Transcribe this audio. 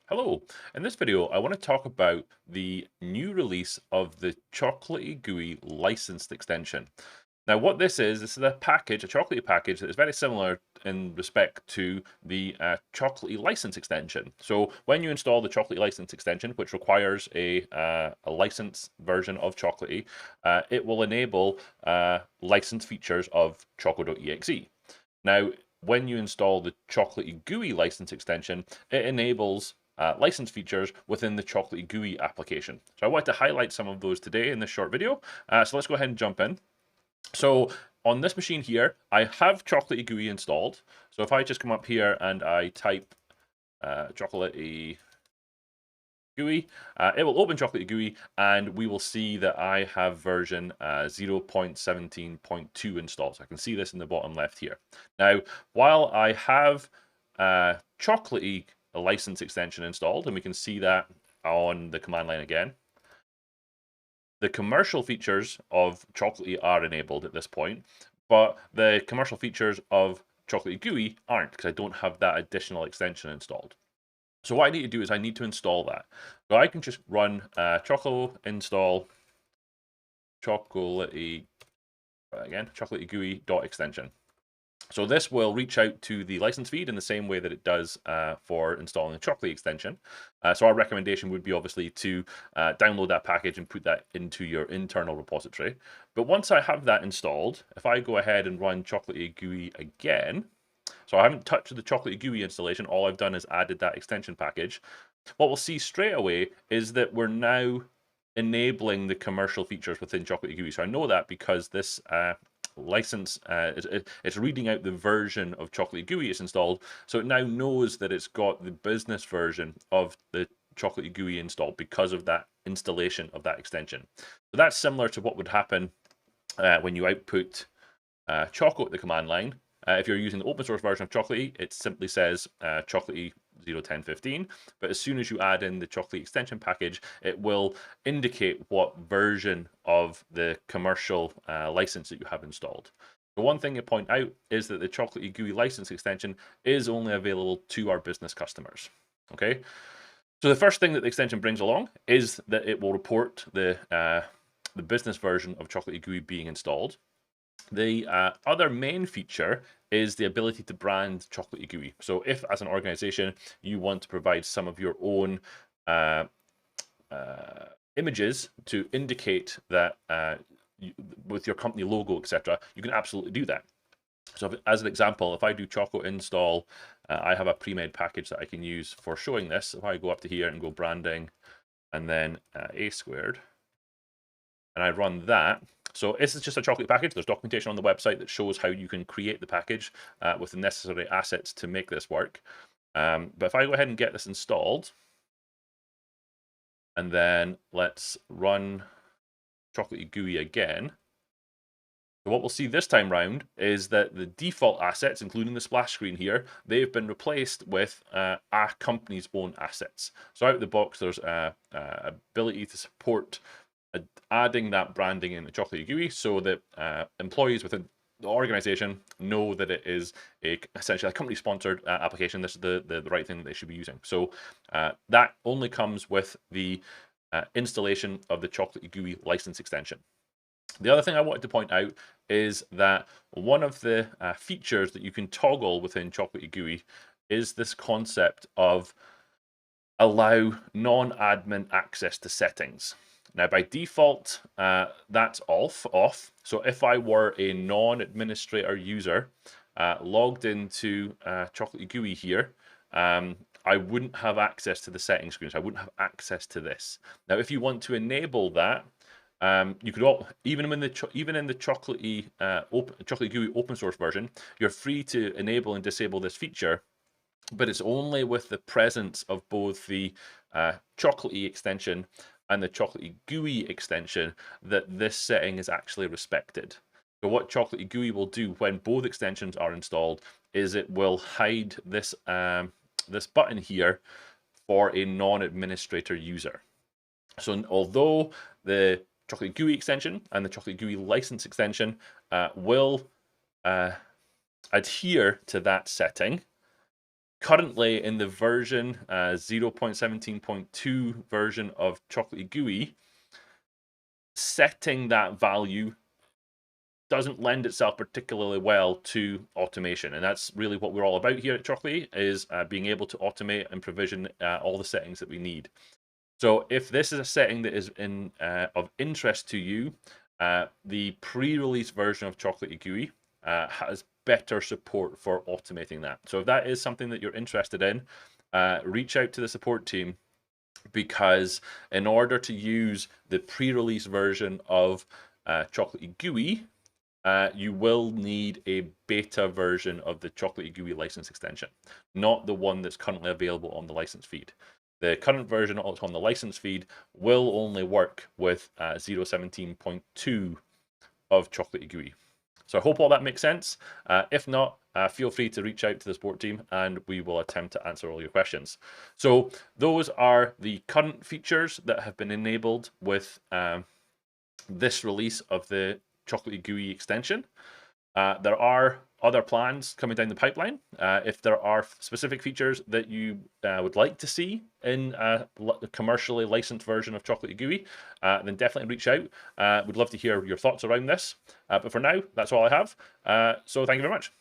Hello. In this video, I want to talk about the new release of the Chocolatey GUI licensed extension. Now, what this is a package, a Chocolatey package that is very similar in respect to the Chocolatey license extension. So when you install the Chocolatey license extension, which requires a licensed version of Chocolatey, it will enable licensed features of Choco.exe. Now, when you install the Chocolatey GUI license extension, it enables license features within the Chocolatey GUI application. So I want to highlight some of those today in this short video. So let's go ahead and jump in. So on this machine here, I have Chocolatey GUI installed. So if I just come up here and I type Chocolatey GUI, it will open Chocolatey GUI and we will see that I have version 0.17.2 installed. So I can see this in the bottom left here. Now, while I have Chocolatey license extension installed, and we can see that on the command line again, the commercial features of Chocolatey are enabled at this point, but the commercial features of Chocolatey GUI aren't because I don't have that additional extension installed. So what I need to do is I need to install that. So I can just run choco install chocolatey again chocolatey GUI dot extension. So this will reach out to the license feed in the same way that it does for installing a Chocolatey extension. So our recommendation would be obviously to download that package and put that into your internal repository. But once I have that installed, if I go ahead and run Chocolatey GUI again, so I haven't touched the Chocolatey GUI installation, all I've done is added that extension package. What we'll see straight away is that we're now enabling the commercial features within Chocolatey GUI. So I know that because this license, it's reading out the version of Chocolatey GUI it's installed, so it now knows that it's got the business version of the Chocolatey GUI installed because of that installation of that extension. So that's similar to what would happen when you output Choco at the command line. If you're using the open source version of Chocolatey, it simply says Chocolatey 0.10.15. But as soon as you add in the Chocolatey extension package, it will indicate what version of the commercial license that you have installed. The one thing to point out is that the Chocolatey GUI license extension is only available to our business customers. Okay, so the first thing that the extension brings along is that it will report the business version of Chocolatey GUI being installed. The other main feature is the ability to brand Chocolatey GUI. So if, as an organization, you want to provide some of your own uh, images to indicate that with your company logo, etc., you can absolutely do that. So as an example, if I do Choco install, I have a pre-made package that I can use for showing this. If I go up to here and go branding and then A squared, and I run that. So this is just a Chocolatey package. There's documentation on the website that shows how you can create the package with the necessary assets to make this work. But if I go ahead and get this installed, and then let's run Chocolatey GUI again. So what we'll see this time round is that the default assets, including the splash screen here, they've been replaced with our company's own assets. So out of the box, there's ability to support adding that branding in the Chocolatey GUI so that employees within the organization know that it is essentially a company-sponsored application. This is the right thing that they should be using. So that only comes with the installation of the Chocolatey GUI license extension. The other thing I wanted to point out is that one of the features that you can toggle within Chocolatey GUI is this concept of allow non-admin access to settings. Now, by default, that's off. So if I were a non-administrator user logged into Chocolatey GUI here, I wouldn't have access to the settings screen. So I wouldn't have access to this. Now, if you want to enable that, you could even in the Chocolatey Chocolatey GUI open source version, you're free to enable and disable this feature, but it's only with the presence of both the Chocolatey extension and the Chocolatey GUI extension that this setting is actually respected. So what Chocolatey GUI will do when both extensions are installed is it will hide this this button here for a non-administrator user. So although the Chocolatey GUI extension and the Chocolatey GUI license extension will adhere to that setting, currently in the version 0.17.2 version of Chocolatey GUI, setting that value doesn't lend itself particularly well to automation, and that's really what we're all about here at Chocolatey, is being able to automate and provision all the settings that we need. So if this is a setting that is of interest to you, the pre-release version of Chocolatey GUI has better support for automating that. So if that is something that you're interested in, reach out to the support team, because in order to use the pre-release version of Chocolatey GUI, you will need a beta version of the Chocolatey GUI license extension, not the one that's currently available on the license feed. The current version on the license feed will only work with 0.17.2 of Chocolatey GUI. So I hope all that makes sense. If not, feel free to reach out to the support team and we will attempt to answer all your questions. So those are the current features that have been enabled with this release of the Chocolatey GUI extension. There are other plans coming down the pipeline. If there are specific features that you would like to see in a commercially licensed version of Chocolatey GUI, then definitely reach out. We'd love to hear your thoughts around this. But for now, that's all I have. So thank you very much.